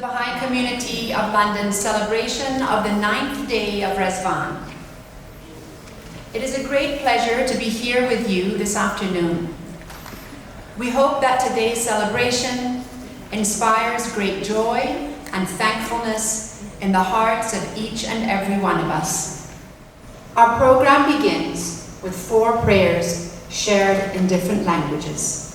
the Bahá'í Community of London's celebration of the Ninth Day of Ridván. It is a great pleasure to be here with you this afternoon. We hope that today's celebration inspires great joy and thankfulness in the hearts of each and every one of us. Our program begins with 4 prayers shared in different languages.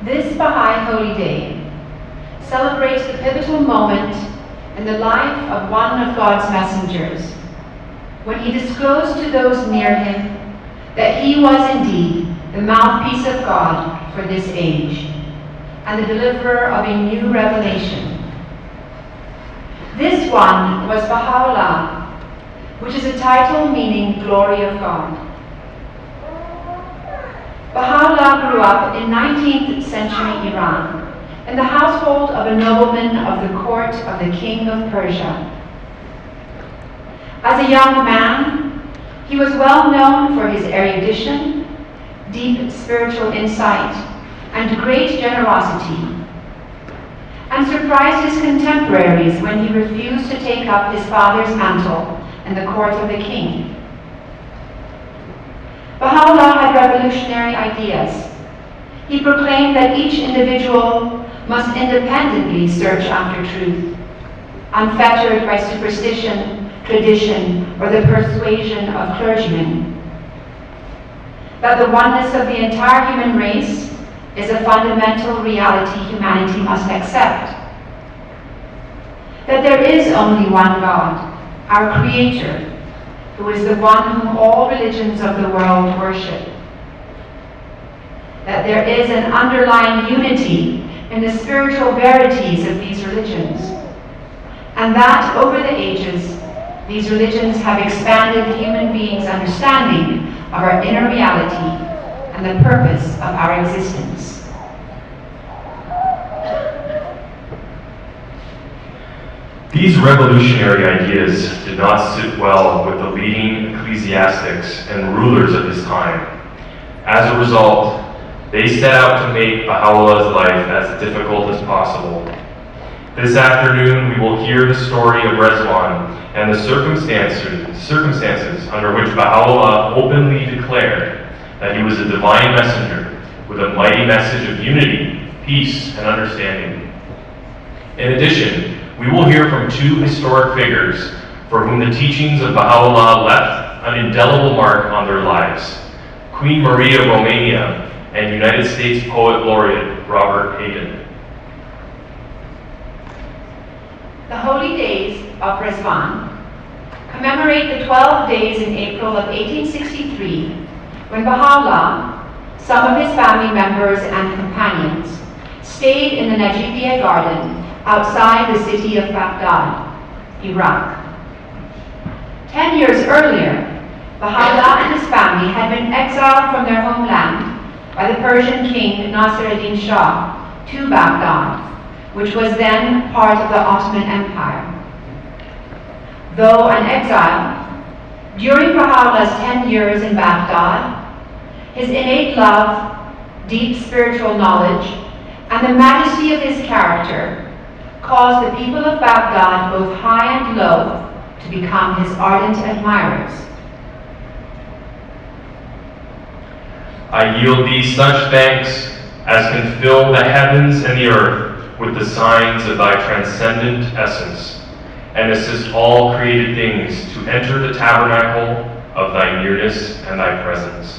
This Bahá'í Holy Day celebrates the pivotal moment in the life of one of God's messengers, when he disclosed to those near him that he was indeed the mouthpiece of God for this age, and the deliverer of a new revelation. This one was Baha'u'llah, which is a title meaning glory of God. Baha'u'llah grew up in 19th century Iran, in the household of a nobleman of the court of the king of Persia. As a young man, he was well known for his erudition, deep spiritual insight, and great generosity, and surprised his contemporaries when he refused to take up his father's mantle in the court of the king. Baha'u'llah had revolutionary ideas. He proclaimed that each individual must independently search after truth, unfettered by superstition, tradition, or the persuasion of clergymen. That the oneness of the entire human race is a fundamental reality humanity must accept. That there is only one God, our Creator, who is the one whom all religions of the world worship. That there is an underlying unity in the spiritual verities of these religions, and that over the ages, these religions have expanded human beings' understanding of our inner reality and the purpose of our existence. These revolutionary ideas did not sit well with the leading ecclesiastics and rulers of his time. As a result, they set out to make Baha'u'llah's life as difficult as possible. This afternoon, we will hear the story of Ridván and the circumstances under which Baha'u'llah openly declared that he was a divine messenger with a mighty message of unity, peace, and understanding. In addition, we will hear from two historic figures for whom the teachings of Baha'u'llah left an indelible mark on their lives: Queen Maria Romania and United States Poet Laureate Robert Hayden. The holy days of Ridván commemorate the 12 days in April of 1863 when Baha'u'llah, some of his family members and companions, stayed in the Najibiyya garden outside the city of Baghdad, Iraq. 10 years earlier, Baha'u'llah and his family had been exiled from their homeland by the Persian king Nasir ad-Din Shah to Baghdad, which was then part of the Ottoman Empire. Though an exile, during Baha'u'llah's 10 years in Baghdad, his innate love, deep spiritual knowledge, and the majesty of his character caused the people of Baghdad, both high and low, to become his ardent admirers. I yield thee such thanks as can fill the heavens and the earth with the signs of thy transcendent essence, and assist all created things to enter the tabernacle of thy nearness and thy presence.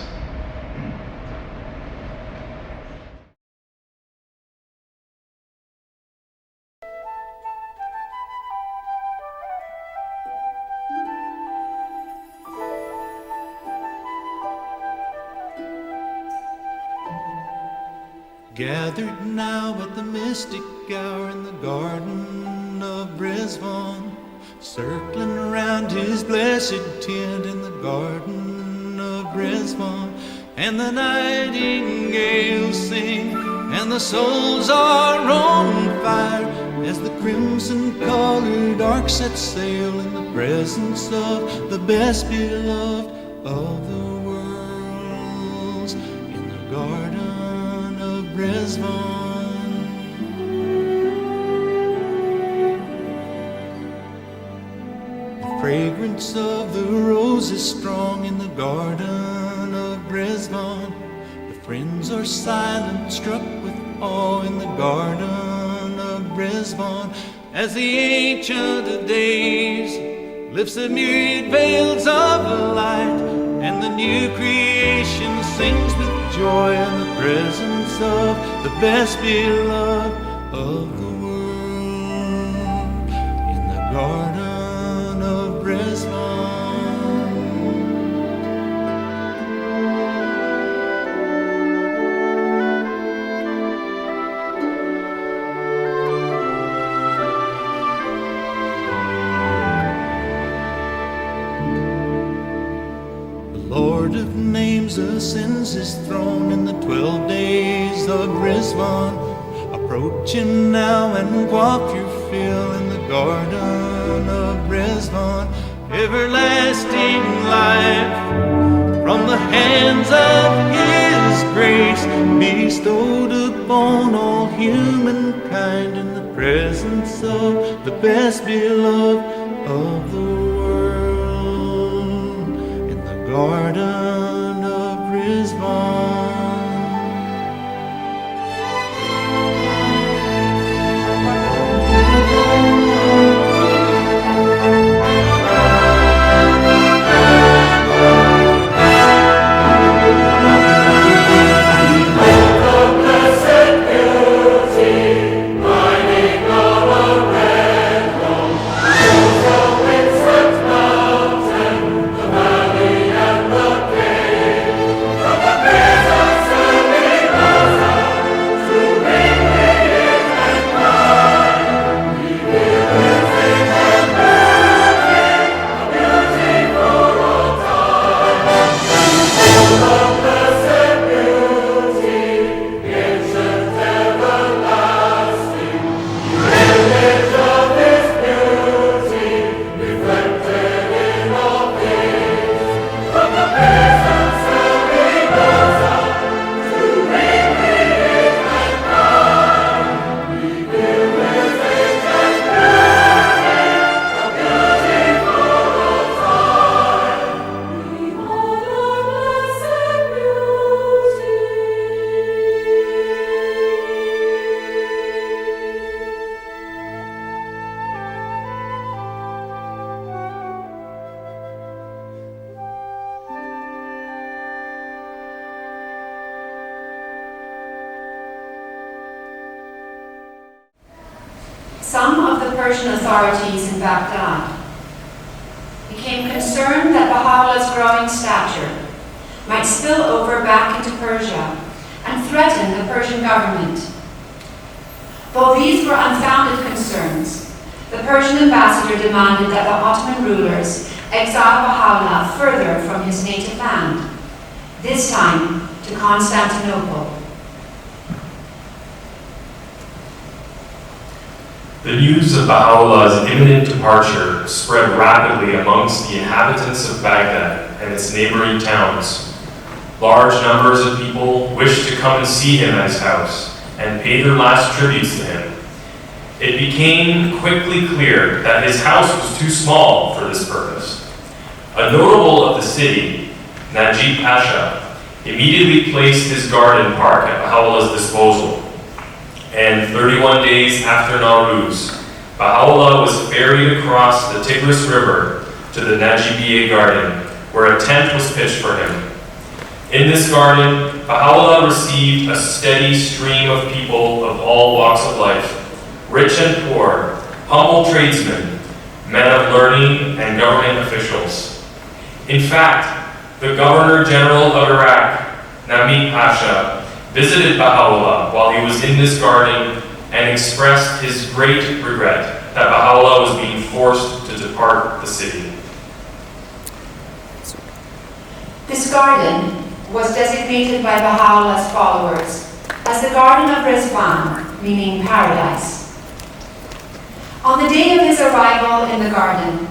Gathered now at the mystic hour in the garden of Ridván, circling around his blessed tent in the garden of Ridván, and the nightingales sing, and the souls are on fire, as the crimson-colored ark sets sail in the presence of the best beloved of the worlds, in the garden Ridván. The fragrance of the rose is strong in the garden of Ridván. The friends are silent, struck with awe in the garden of Ridván, as the Ancient of Days lifts the myriad veils of light, and the new creation sings with joy in the presence of the best beloved of the world, in the Garden of Ridván. Lord of names ascends his throne in the 12 days of Ridván. Approach him now and quaff your fill in the garden of Ridván. Everlasting life from the hands of his grace, bestowed upon all humankind in the presence of the best beloved of the world, in the garden of Ridván. Some of the Persian authorities in Baghdad became concerned that Baha'u'llah's growing stature might spill over back into Persia and threaten the Persian government. Though these were unfounded concerns, the Persian ambassador demanded that the Ottoman rulers exile Baha'u'llah further from his native land, this time to Constantinople. The news of Baha'u'llah's imminent departure spread rapidly amongst the inhabitants of Baghdad and its neighboring towns. Large numbers of people wished to come and see him at his house and pay their last tributes to him. It became quickly clear that his house was too small for this purpose. A notable of the city, Najib Pasha, immediately placed his garden park at Baha'u'llah's disposal. And 31 days after Nowruz, Baha'u'llah was ferried across the Tigris River to the Najibiyya garden, where a tent was pitched for him. In this garden, Baha'u'llah received a steady stream of people of all walks of life, rich and poor, humble tradesmen, men of learning, and government officials. In fact, the Governor General of Iraq, Namik Pasha, visited Baha'u'llah while he was in this garden and expressed his great regret that Baha'u'llah was being forced to depart the city. This garden was designated by Baha'u'llah's followers as the Garden of Ridván, meaning paradise. On the day of his arrival in the garden,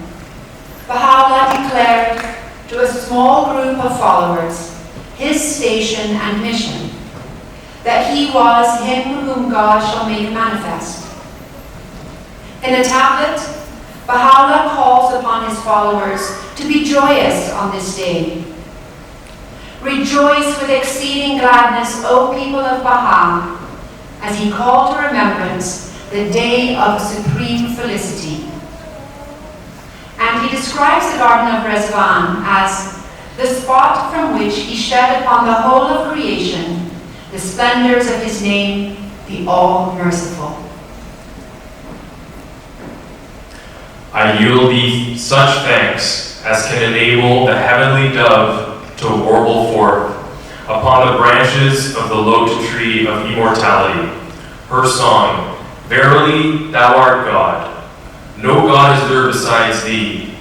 Baha'u'llah declared to a small group of followers his station and mission, that he was him whom God shall make manifest. In a tablet, Baha'u'llah calls upon his followers to be joyous on this day. Rejoice with exceeding gladness, O people of Baha, as he called to remembrance the day of supreme felicity. And he describes the Garden of Ridván as the spot from which he shed upon the whole of creation the splendors of his name, the All-Merciful. I I yield thee such thanks as can enable the heavenly dove to warble forth upon the branches of the lote tree of immortality her song, Verily thou art God. No God is there besides thee.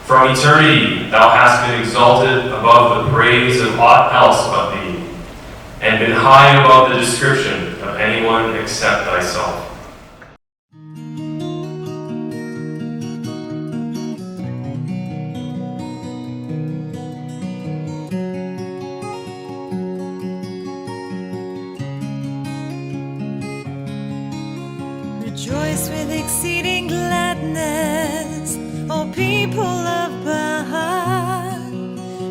From eternity thou hast been exalted above the praise of aught else but thee, and been high above the description of anyone except thyself. Rejoice with exceeding gladness, O people of Baha,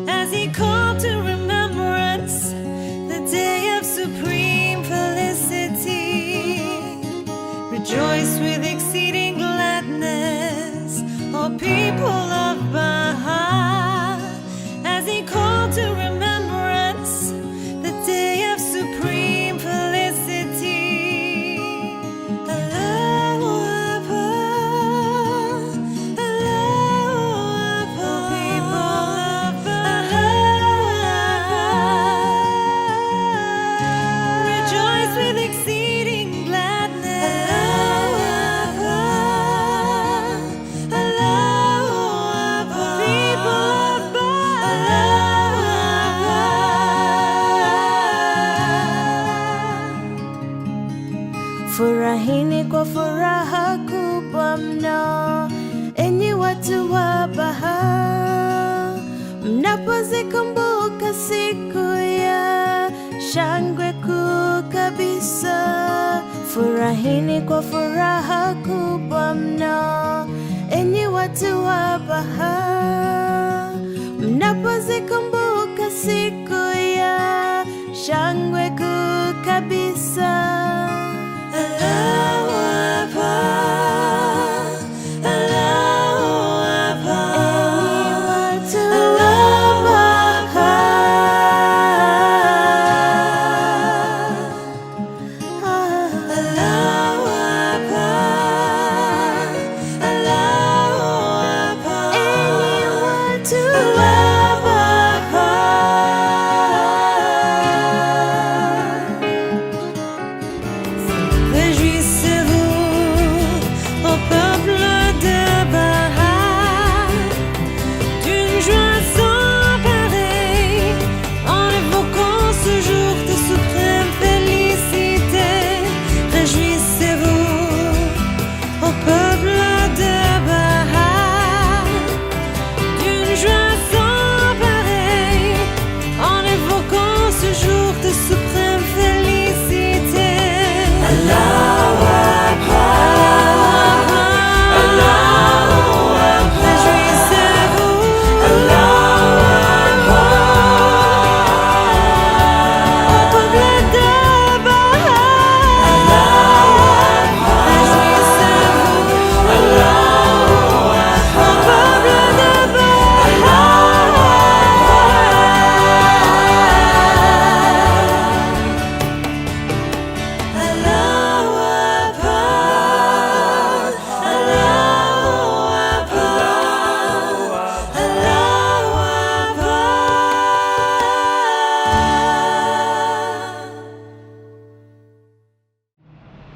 as he called to remembrance the day of supreme felicity. Rejoice with exceeding gladness, O people of Baha, as he called to remembrance the day of supreme felicity. Furahini kwa furaha kubwa mno, enyi watu wa Baha, mnapozikumbuka siku ya shangwe kuu kabisa. Furahini kwa furaha kubwa mno, enyi watu wa Baha, mnapozikumbuka siku ya shangwe kuu kabisa.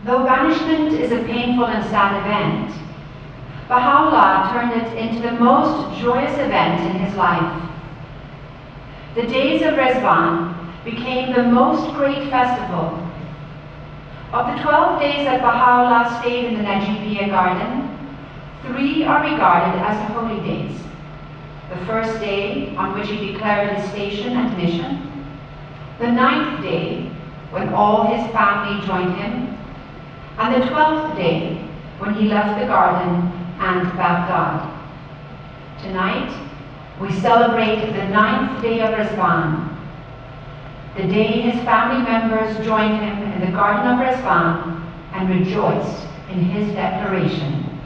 Though banishment is a painful and sad event, Baha'u'llah turned it into the most joyous event in his life. The days of Ridván became the most great festival. Of the 12 days that Baha'u'llah stayed in the Najibiyya garden, 3 are regarded as the holy days. The first day, on which he declared his station and mission. The 9th day, when all his family joined him. And the 12th day, when he left the garden and Baghdad. Tonight, we celebrate the 9th day of Ridván, the day his family members joined him in the garden of Ridván and rejoiced in his declaration.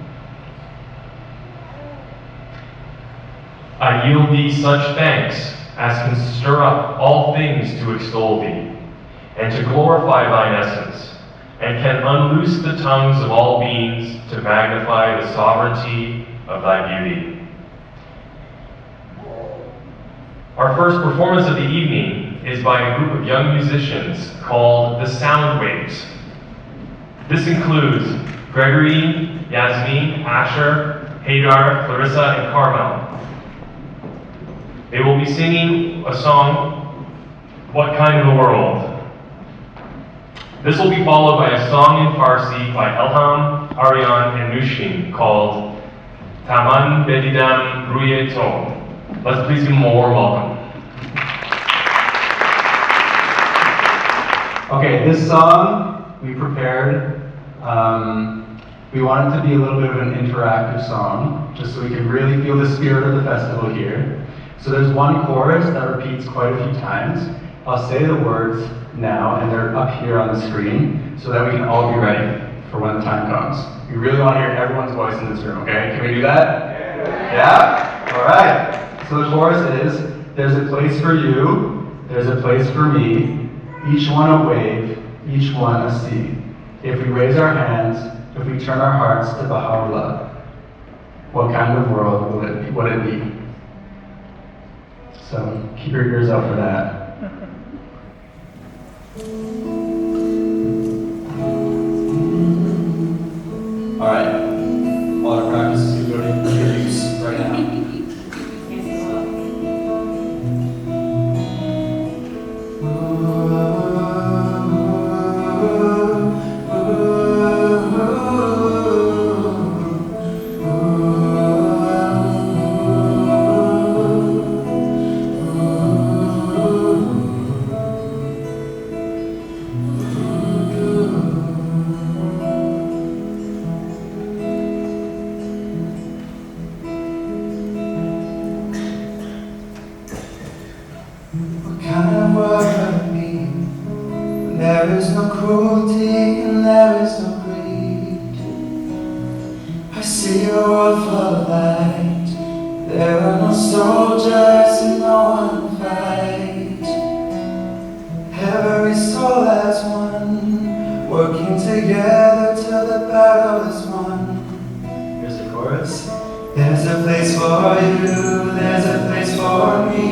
I yield thee such thanks as can stir up all things to extol thee, and to glorify thine essence, and can unloose the tongues of all beings to magnify the sovereignty of thy beauty. Our first performance of the evening is by a group of young musicians called the Sound Waves. This includes Gregory, Yasmin, Asher, Hagar, Clarissa, and Carmel. They will be singing a song, What Kind of a World? This will be followed by a song in Farsi by Elham, Aryan, and Nushin called Taman Bedidam Ruye To. Let's please give them a warm welcome. Okay, this song we prepared. We want it to be a little bit of an interactive song, just so we can really feel the spirit of the festival here. So there's one chorus that repeats quite a few times. I'll say the words now, and they're up here on the screen, so that we can all be ready for when the time comes. We really want to hear everyone's voice in this room, okay? Can we do that? Yeah? All right. So the chorus is, there's a place for you, there's a place for me, each one a wave, each one a sea. If we raise our hands, if we turn our hearts to Baha'u'llah, what kind of world would it be? So keep your ears out for that. All right, a lot of practice is going to introduce right now. There is no cruelty and there is no greed. I see a world full of light. There are no soldiers and no one to fight. Every soul as one, working together till the battle is won. Here's the chorus. There's a place for you, there's a place for me.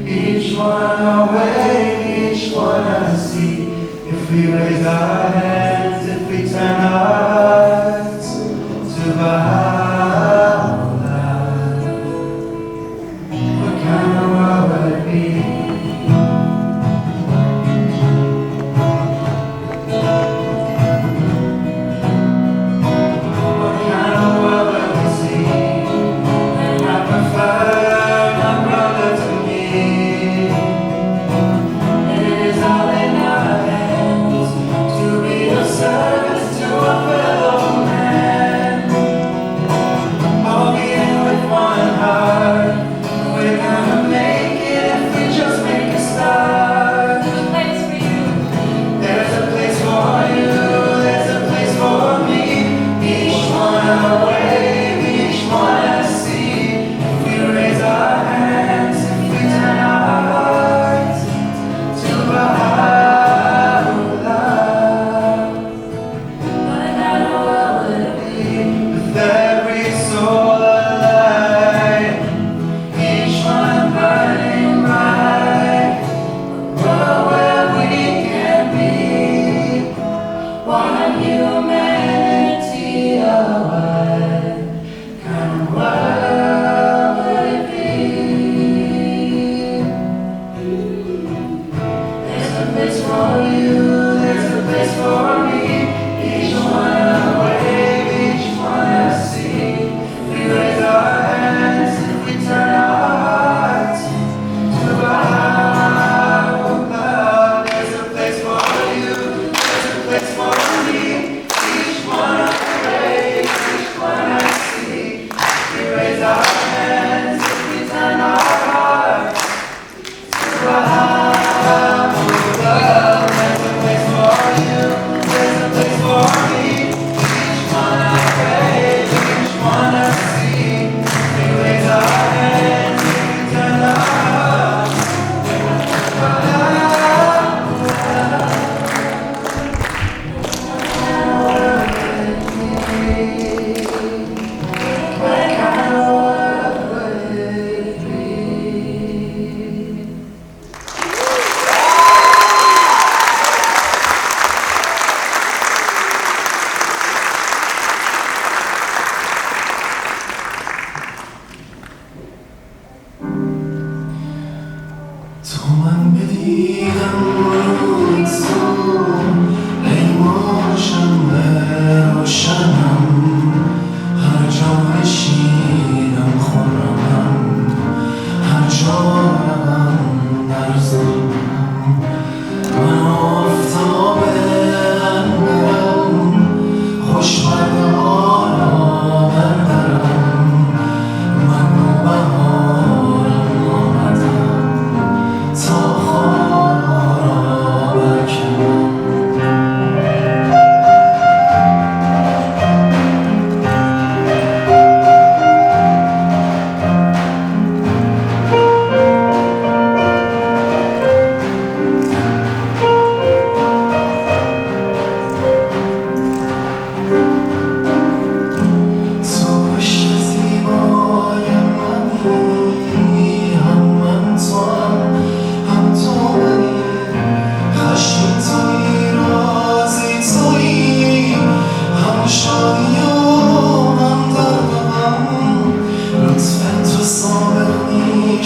Each one a wave, each one a sea. If we raise our hands, if we turn our hearts to Baha'u'llah, what kind of world would it be? What kind of world will we see? And I prefer my brother to me. It is all in our hands to be of service to a fellow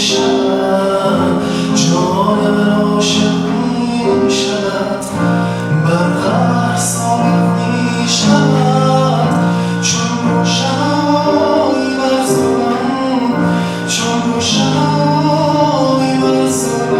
شود جان من عاشق می شود برقرار ثابت می شود چون روشنایی بر زبان چون روشنایی بر زبان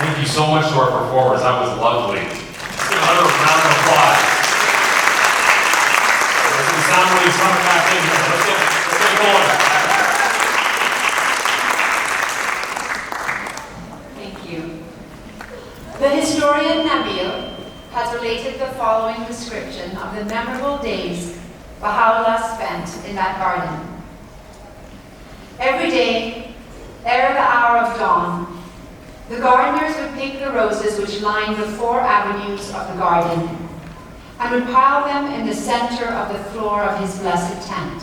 Thank you so much to our performers. That was lovely. Another round of applause. There's some sound waves coming back in here. Let's get going. Thank you. The historian Nabil has related the following description of the memorable days Baha'u'llah spent in that garden. Every day, ere the hour of dawn, the gardeners would pick the roses which lined the 4 avenues of the garden and would pile them in the center of the floor of his blessed tent.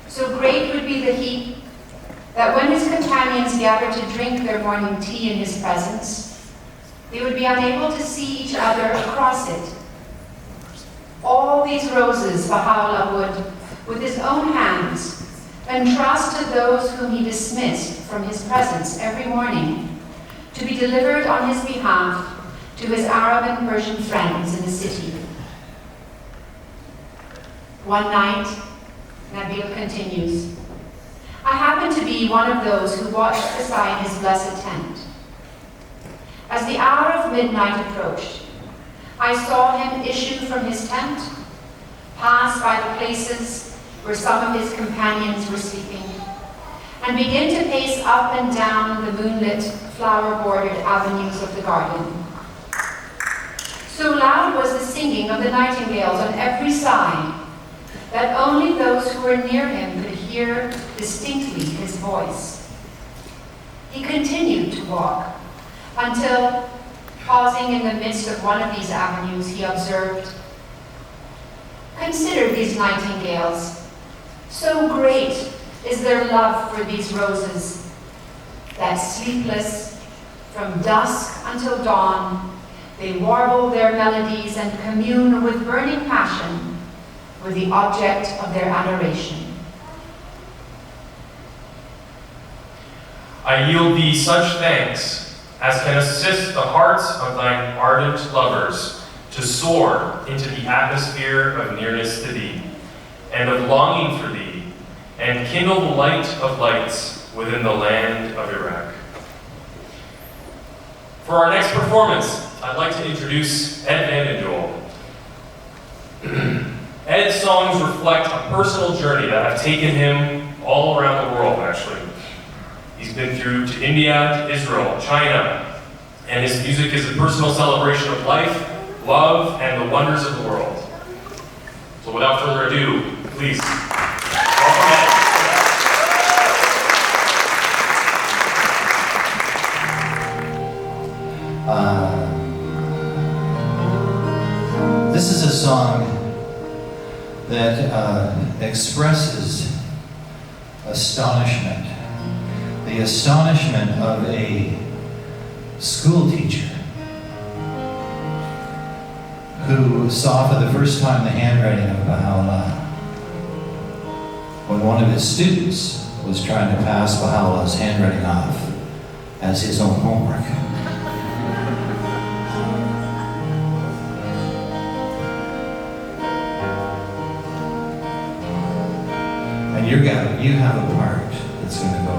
So great would be the heat that when his companions gathered to drink their morning tea in his presence, they would be unable to see each other across it. All these roses Baha'u'llah would, with his own hands, entrust to those whom he dismissed from his presence every morning to be delivered on his behalf to his Arab and Persian friends in the city. One night, Nabil continues, I happened to be one of those who watched beside his blessed tent. As the hour of midnight approached, I saw him issue from his tent, pass by the places where some of his companions were sleeping, and begin to pace up and down the moonlit, flower-bordered avenues of the garden. So loud was the singing of the nightingales on every side that only those who were near him could hear distinctly his voice. He continued to walk until, pausing in the midst of one of these avenues, he observed, "Consider these nightingales. So great is their love for these roses, that sleepless, from dusk until dawn, they warble their melodies and commune with burning passion with the object of their adoration." I yield thee such thanks as can assist the hearts of thine ardent lovers to soar into the atmosphere of nearness to thee, and of longing for thee, and kindle the light of lights within the land of Iraq. For our next performance, I'd like to introduce Ed Van Joel. Ed's songs reflect a personal journey that have taken him all around the world, actually. He's been through to India, to Israel, China, and his music is a personal celebration of life, love, and the wonders of the world. So without further ado, please, welcome Ed. This is a song that expresses astonishment. The astonishment of a school teacher who saw for the first time the handwriting of Baha'u'llah when one of his students was trying to pass Baha'u'llah's handwriting off as his own homework. And you have a part that's going to go.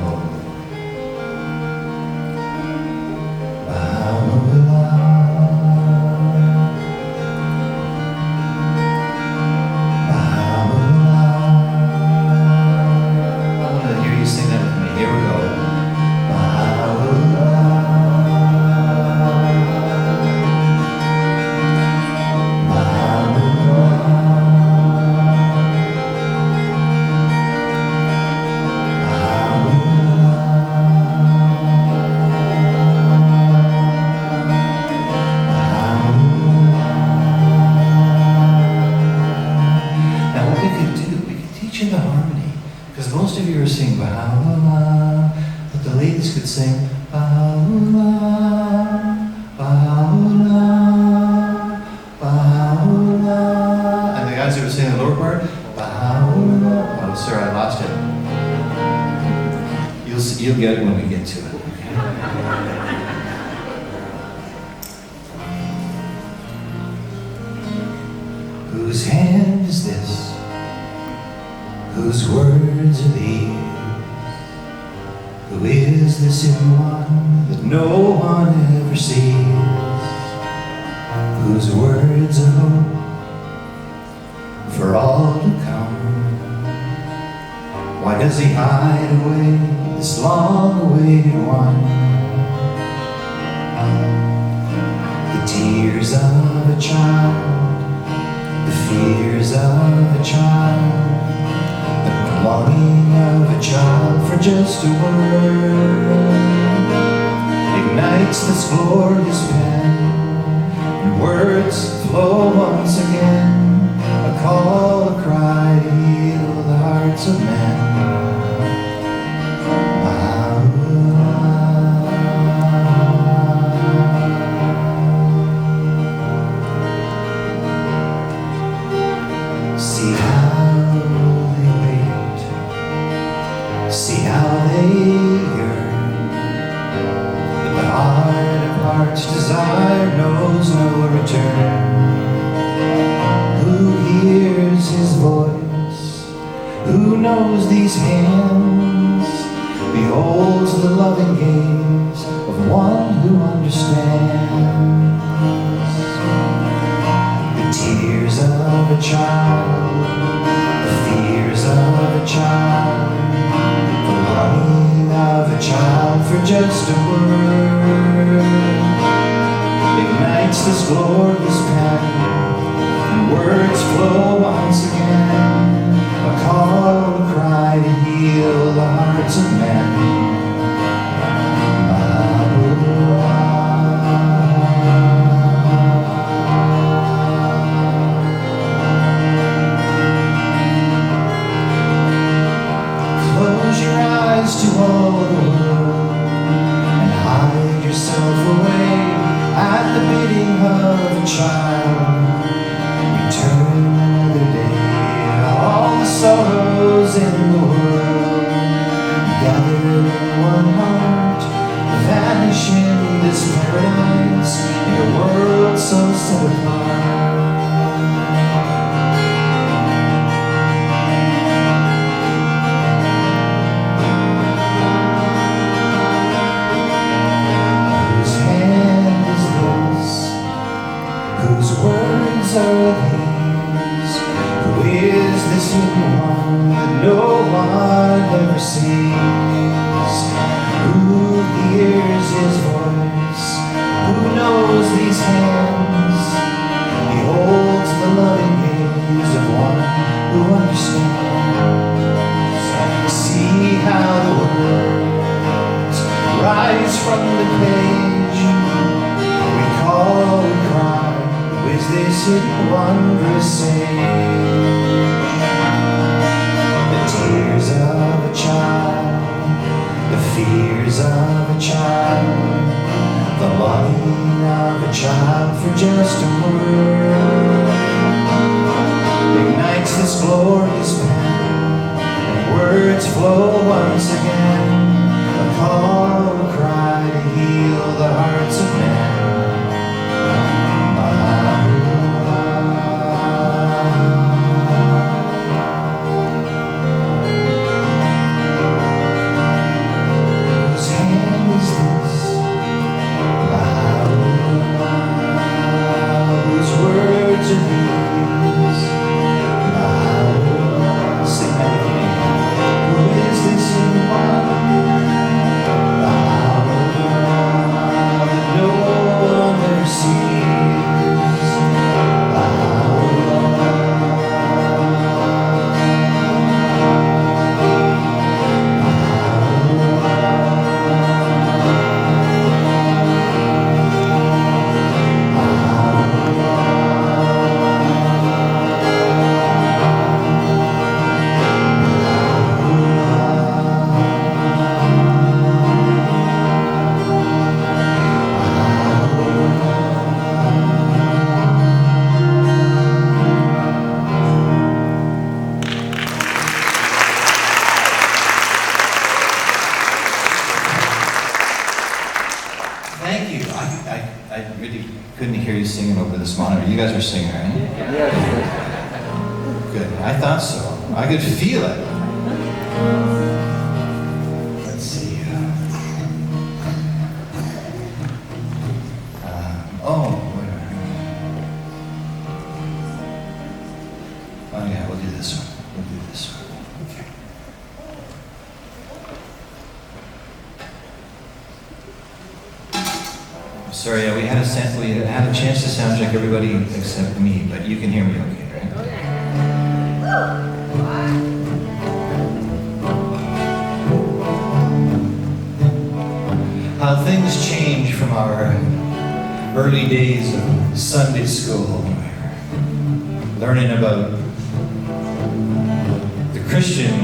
You'll get it when we get to it. Whose hand is this? Whose words are these? Who is this in one that no one ever sees? Whose words are hope for all to come? Why does he hide away this long-awaited one? The tears of a child, the fears of a child, the longing of a child for just a word ignites this glorious pen, and words flow once again, a call, a cry to heal the hearts of men. See how they wait, see how they yearn, but the heart of hearts' desire knows no return. Who hears his voice? Who knows these hands? Beholds the loving gaze of one who understands. The tears of a child, the fears of a child, the longing of a child for just a word ignites this glorious pen, and words flow once again, a call, a cry to heal the hearts of men. Close your eyes to all the world and hide yourself away at the bidding of a child. Return another day, all the sorrows in the world gathered in one heart. paradise in a world so set apart. Whose hand is this? Whose words are these? Who is this hidden one that no one ever sees? Who hears his voice? Who knows these hands? He holds the loving gaze of one who understands. See how the words rise from the page. We call, we cry, who is this hidden wondrous age? The tears of a child, the fears of a child, the longing of a child for just a word ignites this glorious pen, and words flow once again, a call, a cry to heal the hearts of men. Whose hand is this? Whose words are these? Sing that with me. Who is this in one? That no one ever sees. Thank you. I really couldn't hear you singing over this monitor. You guys were singing, right? Yeah. Good. I thought so. I could feel it. Let's see. Wait a minute. Oh yeah, we'll do this one. We'll do this one. Okay. Sorry, we had a chance to sound check everybody except me, but you can hear me okay, right? How things change from our early days of Sunday school, learning about the Christian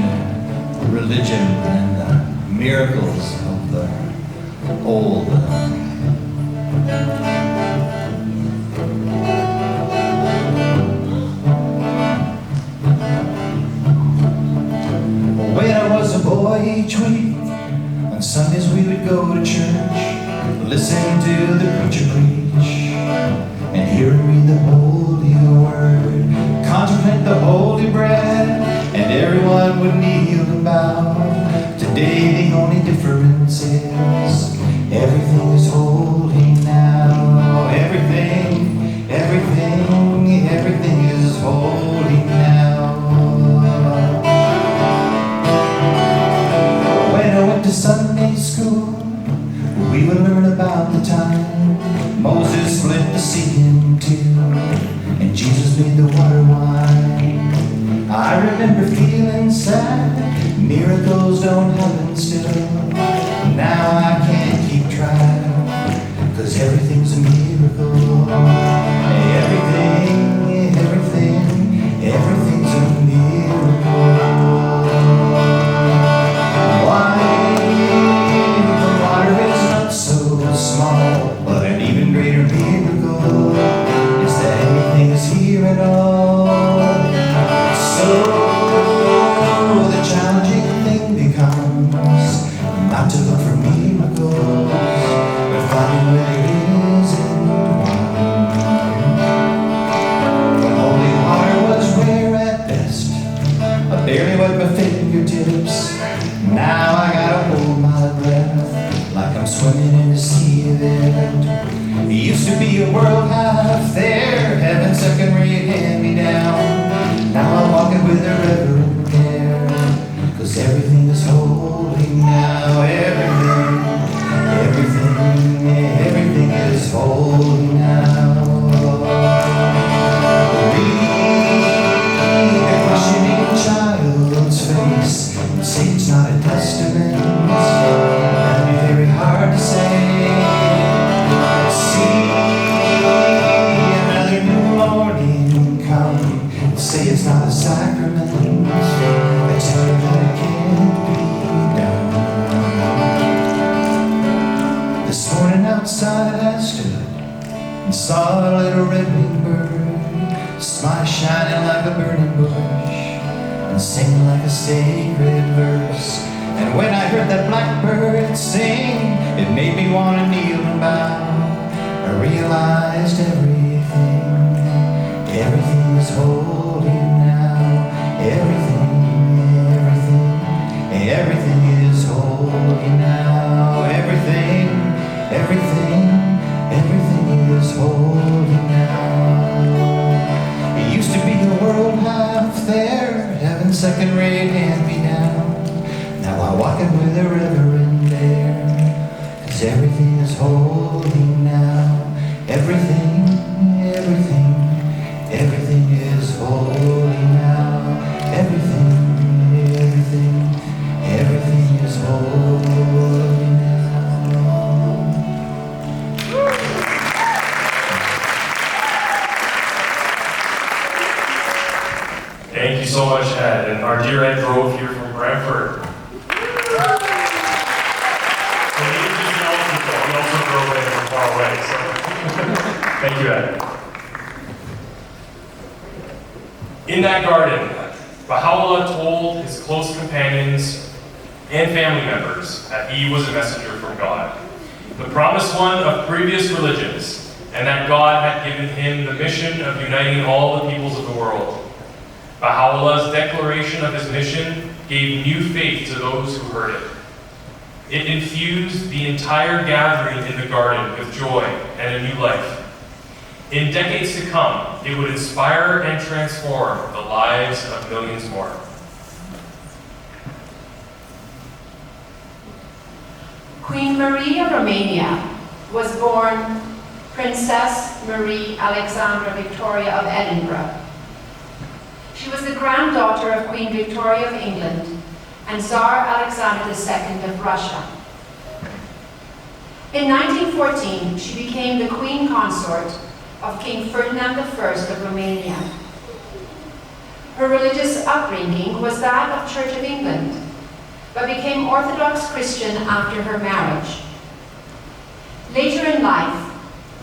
religion and the miracles of the old. When I was a boy each week, on Sundays we would go to church, listen to the preacher preach, and hear him read the holy word, contemplate the holy bread, and everyone would kneel and bow. Today the only difference is everything is holy now. Everything is holy now. When I went to Sunday school, we would learn about the time Moses split the sea in two, and Jesus made the water wine. I remember feeling sad, miracles don't happen still. Now I can't keep track, 'cause everything's a miracle. Everything's a miracle. Why the water is not so small, but an even greater miracle is that everything is here at all. So the challenging thing becomes not to look for miracles, but finding where barely wet my fingertips. Now I gotta hold my breath like I'm swimming in a sea of air. It used to be a world half there, heaven second rate hand me down. Now I'm walking with a reverent care, 'cause everything is holy now. Everything is holy now. Read a questioning child's face, say it's not a testament. That'd be very hard to say. See another new morning come, say it's not a sacrament. I tell you that it can't be done. This morning outside I stood and saw a little red-winged bird, smile shining like a burning bush and sing like a sacred verse. And when I heard that blackbird sing, it made me want to kneel and bow. I realized everything is holy now. Everything is holy now. Everything is holy now. It used to be a world half there, heaven second rate hand me down. Now I'm walking with a reverend air, 'cause everything is holy now. Everything is holy now. Everything is holy now. Thank you so much, Ed. And our dear Ed drove here from Brantford. So he also drove in from far away. So thank you, Ed. In that garden, Baha'u'llah told his close companions and family members that he was a messenger from God, the promised one of previous religions, and that God had given him the mission of uniting all the peoples of the world. Baha'u'llah's declaration of his mission gave new faith to those who heard it. It infused the entire gathering in the garden with joy and a new life. In decades to come, it would inspire and transform the lives of millions more. Queen Marie of Romania was born Princess Marie Alexandra Victoria of Edinburgh. She was the granddaughter of Queen Victoria of England and Tsar Alexander II of Russia. In 1914, she became the Queen Consort of King Ferdinand I of Romania. Her religious upbringing was that of Church of England, but became Orthodox Christian after her marriage. Later in life,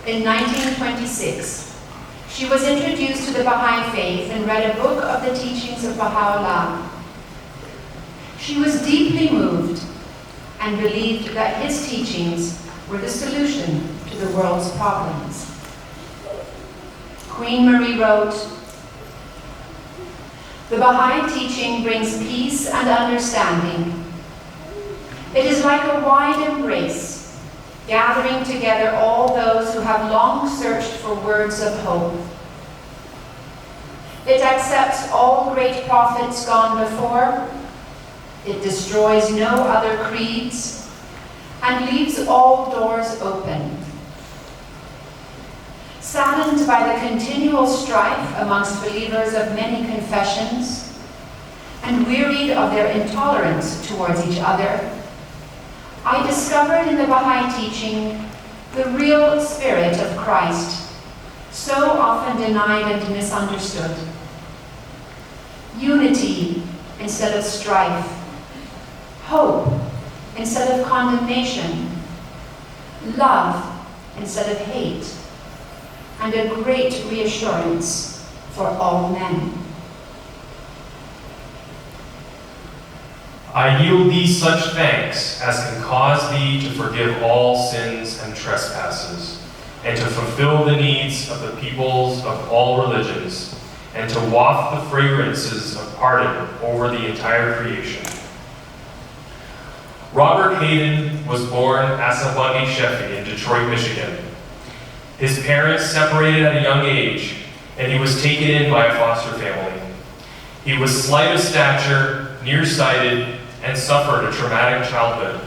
in 1926, she was introduced to the Baha'i faith and read a book of the teachings of Baha'u'llah. She was deeply moved and believed that his teachings were the solution to the world's problems. Queen Marie wrote, "The Baha'i teaching brings peace and understanding. It is like a wide embrace, gathering together all those who have long searched for words of hope. It accepts all great prophets gone before. It destroys no other creeds and leaves all doors open. Saddened by the continual strife amongst believers of many confessions, and wearied of their intolerance towards each other, I discovered in the Baha'i teaching the real spirit of Christ, so often denied and misunderstood. Unity instead of strife, hope instead of condemnation, love instead of hate, and a great reassurance for all men. I yield thee such thanks as can cause thee to forgive all sins and trespasses, and to fulfill the needs of the peoples of all religions, and to waft the fragrances of pardon over the entire creation. Robert Hayden was born Asawagi Shefi in Detroit, Michigan. His parents separated at a young age, and he was taken in by a foster family. He was slight of stature, nearsighted, and suffered a traumatic childhood.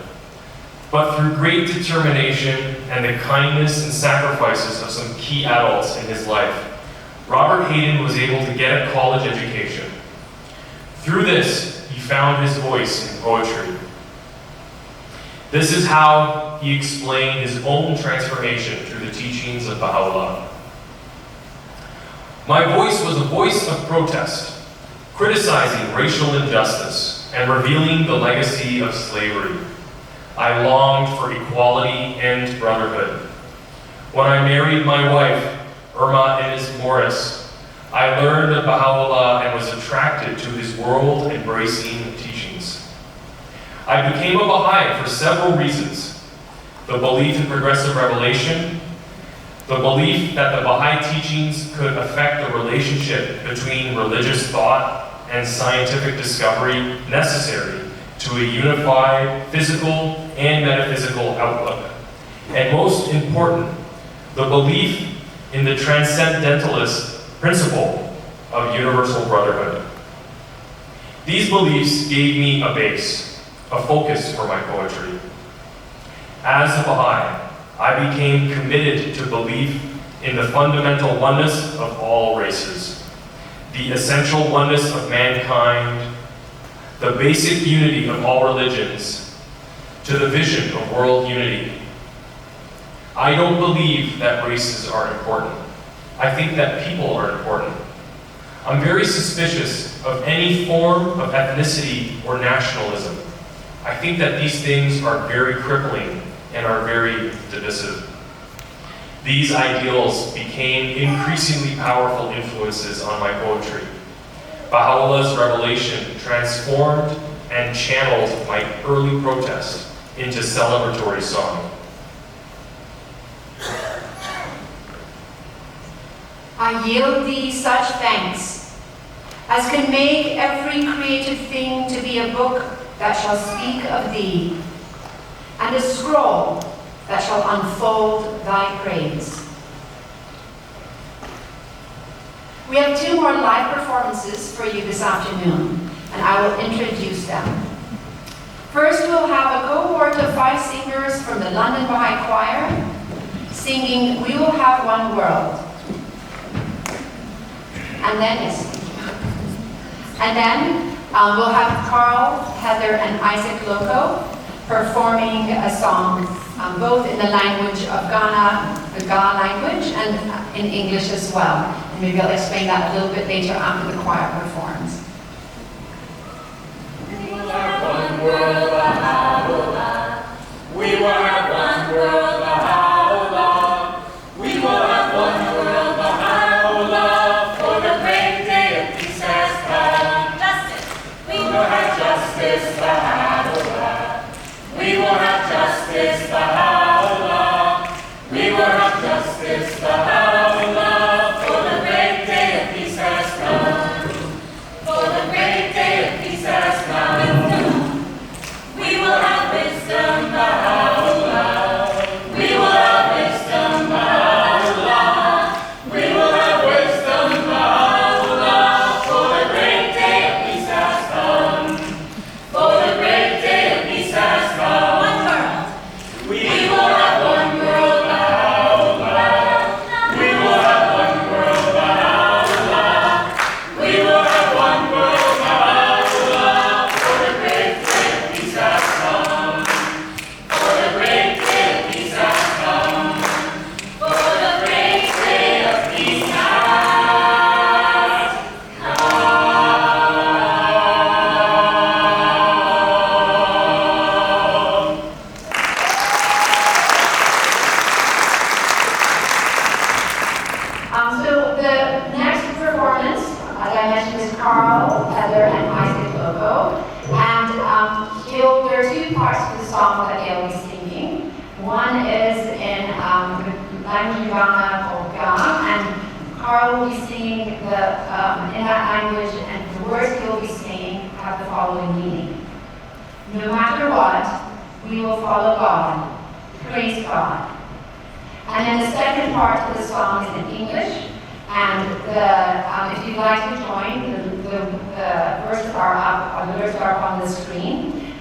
But through great determination and the kindness and sacrifices of some key adults in his life, Robert Hayden was able to get a college education. Through this, he found his voice in poetry. This is how he explained his own transformation through the teachings of Baha'u'llah. My voice was a voice of protest, criticizing racial injustice and revealing the legacy of slavery. I longed for equality and brotherhood. When I married my wife, Irma Inez Morris, I learned of Baha'u'llah and was attracted to his world-embracing teachings. I became a Baha'i for several reasons: the belief in progressive revelation, the belief that the Baha'i teachings could affect the relationship between religious thought and scientific discovery necessary to a unified physical and metaphysical outlook, and most important, the belief in the transcendentalist principle of universal brotherhood. These beliefs gave me a base, a focus for my poetry. As a Baha'i, I became committed to belief in the fundamental oneness of all races, the essential oneness of mankind, the basic unity of all religions, to the vision of world unity. I don't believe that races are important. I think that people are important. I'm very suspicious of any form of ethnicity or nationalism. I think that these things are very crippling and are very divisive. These ideals became increasingly powerful influences on my poetry. Baha'u'llah's revelation transformed and channeled my early protest into celebratory song. I yield thee such thanks as can make every created thing to be a book that shall speak of thee, and a scroll that shall unfold thy praise. We have 2 more live performances for you this afternoon, and I will introduce them. First, we'll have a cohort of 5 singers from the London Bahá'í Choir singing We Will Have One World. And then we'll have Carl, Heather, and Isaac Loco performing a song, both in the language of Ghana, the Ga language, and in English as well. And maybe I'll explain that a little bit later after the choir performs. We will have one world, Baha'u'llah. We will have one world, Baha'u'llah. We will have one world, Baha'u'llah. For the great day of peace has come. Justice. We will have justice, Baha'u'llah. We will have justice, Baha'u'llah. We will have justice, Baha'u'llah. For the great day of peace has come. For the great day of peace has come. We will have wisdom, Baha'u'llah. We will have wisdom, Baha'u'llah. We will have wisdom, Baha'u'llah. For the great day of peace has come. For the great day of peace has come. One world. We will have one world, Baha'u'llah. We will have one world, Baha'u'llah. We will have one world, Baha'u'llah. For the great day of peace has come. For the great day of peace has come. For the great day of peace has come. So the next performance, as I mentioned, is Carl, Heather, and Isaac Loco. And there are 2 parts to the song that they'll be singing. One is in the language of Ghana called Ga, and Carl will be singing in that language, and the words he will be singing have the following meaning. No matter what, we will follow God. Praise God. And then the second part of the song is in English, and if you'd like to join, the verses are up, the words are up on the screen.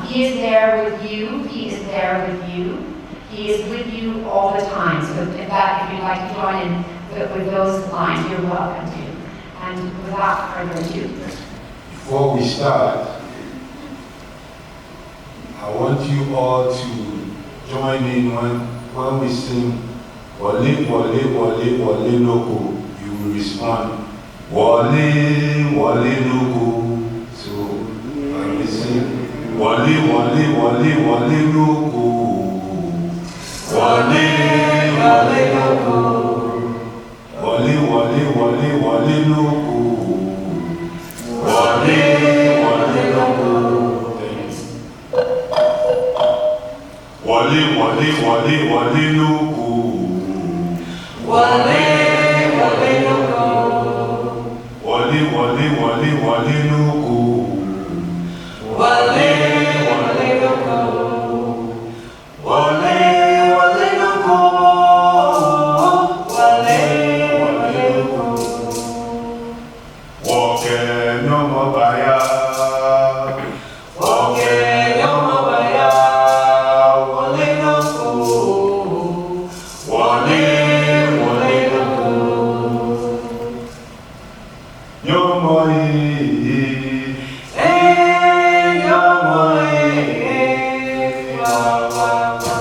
He is there with you. He is there with you. He is with you all the time. So if you'd like to join in with those lines, you're welcome to. And without further ado. Before we start, I want you all to join in when we sing Wale, Wale, Wale, Wale Loco. You will respond Wale, Wale Loco. So when we sing Wale, Wale, Wale, Wale Loco. Wale, Wale Loco. Wale, Wale, Wale, Wale Loco. Wale, Wale Loco. Thanks. Wale, Wale, Wale, Wale Loco. Wale, Wale Loco. Wale, Wale, Wale, Wale Loco. Wale, Wale Loco. Wale, Wale Loco. Wale, Wale Loco. Walking on my baya. Walking on my baya. Wale Loco. Wale, Wale Loco. Yo moi. Hey, yo moi. Wa, wa, wa.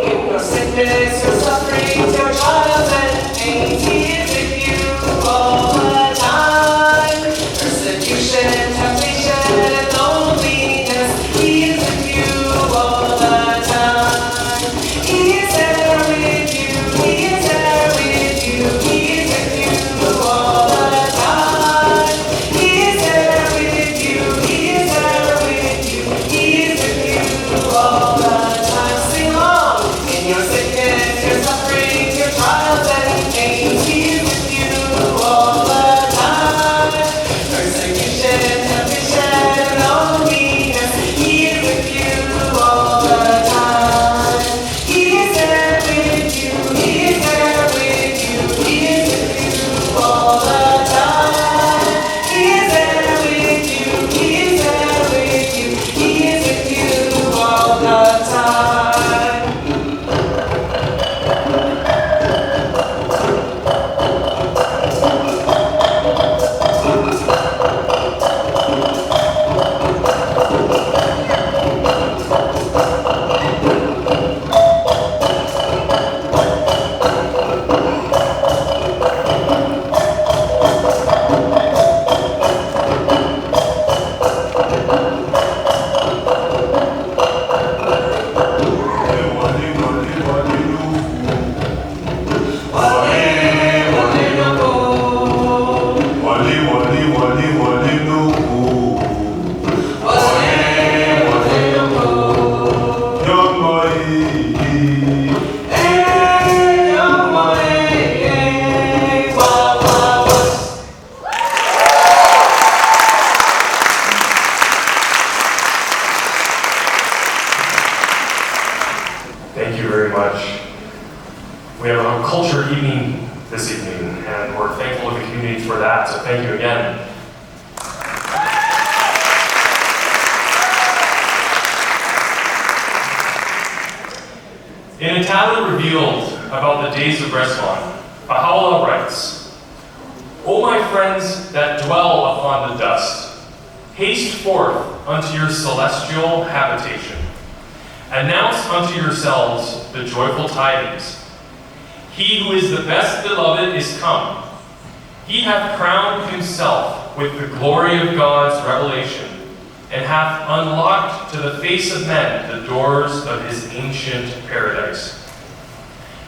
In your sickness, your sufferings, your trials and pains, He is with you all the time. Persecution, temptation, and loneliness, He is with you all the time. He is there with you, He is there with you, He is with you all the time. He is there with you, He is there with you, He is with you all the time. Sing on! In your sickness, your sufferings, your trials and pains, He is with you all the time. Persecution, temptation, and loneliness, He is with you all the time. He is there with you, He is there with you, He is with you all the time. He is there with you, He is there with you, He is with you all the time. Thank you very much. We have a culture evening this evening, and we're thankful to the community for that, so thank you again. In a tablet revealed about the days of Ridván, Baha'u'llah writes, O my friends that dwell upon the dust, haste forth unto your celestial habitation. Announce unto yourselves the joyful tidings. He who is the best beloved is come. He hath crowned himself with the glory of God's revelation, and hath unlocked to the face of men the doors of his ancient paradise.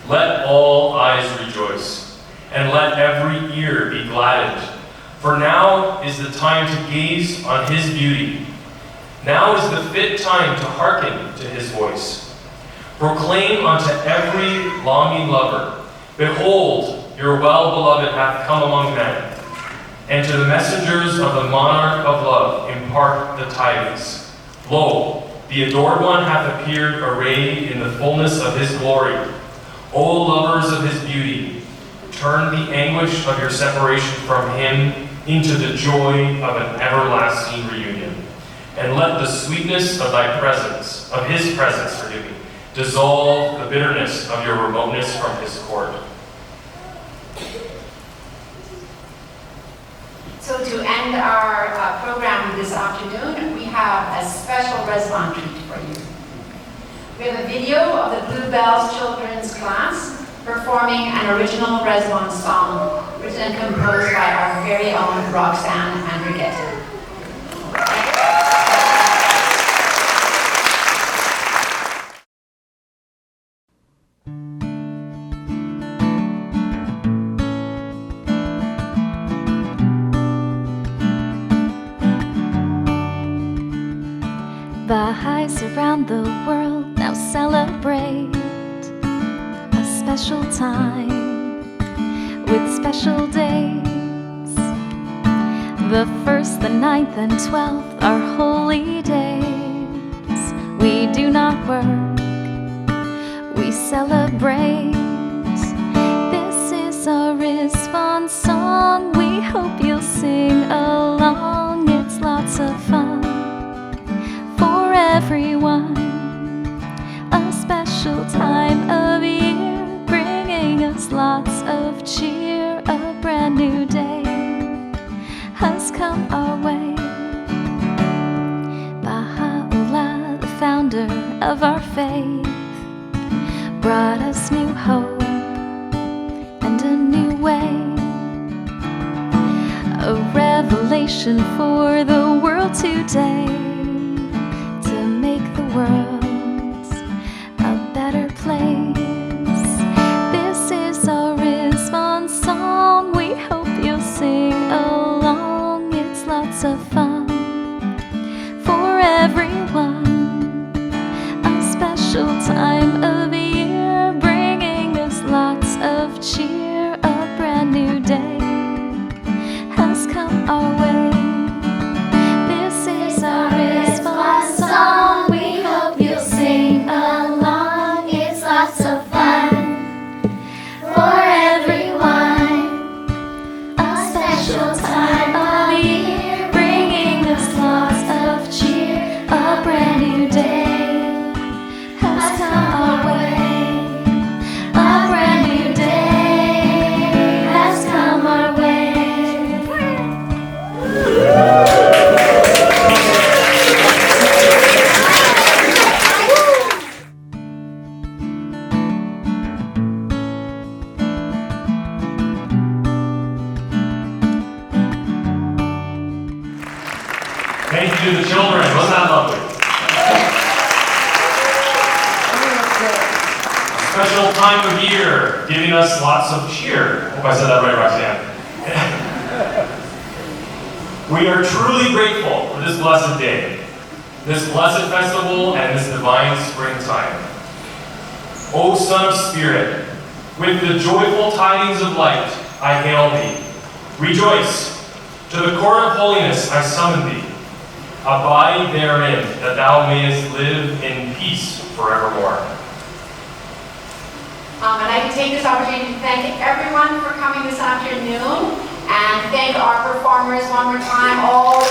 Let all eyes rejoice, and let every ear be gladdened. For now is the time to gaze on his beauty. Now is the fit time to hearken to his voice. Proclaim unto every longing lover, behold, your well-beloved hath come among men. And to the messengers of the monarch of love impart the tidings. Lo, the adored one hath appeared arrayed in the fullness of his glory. O lovers of his beauty, turn the anguish of your separation from him into the joy of an everlasting reunion. And let the sweetness of thy presence, of his presence, dissolve the bitterness of your remoteness from his court. So to end our program this afternoon, we have a special Ridván treat for you. We have a video of the Bluebells Children's Class performing an original Ridván song written and composed by our very own Roxanne Andrighetto. Baha'is around the world now celebrate a special time with special days. The 1st, the 9th, and 12th are holy days. We do not work, we celebrate. This is a Ridván song, we hope you'll sing along. It's lots of fun for everyone, a special time of year, bringing us lots of cheer. A brand new day has come our way. Baha'u'llah, the founder of our faith, brought us new hope and a new way, a revelation for the world today, world a better place. This is a Ridván song, we hope you'll sing along. It's lots of fun for everyone, a special time of year, bringing us lots of cheer. A brand new day has come our way. This is a Ridván song, sing along. It's lots of fun for everyone, a special time of year, bringing us lots of cheer. A brand new day has come our way. A brand new day has come our way. Thank you to the children. Wasn't that lovely? A special time of year, giving us lots of cheer. Hope I said that right, Roxanne. We are truly grateful for this blessed day, this blessed festival, and this divine springtime. O Son of Spirit, with the joyful tidings of light, I hail thee. Rejoice. To the court of holiness I summon thee. Abide therein, that thou mayest live in peace forevermore. And I take this opportunity to thank everyone for coming this afternoon, and thank our performers one more time, all the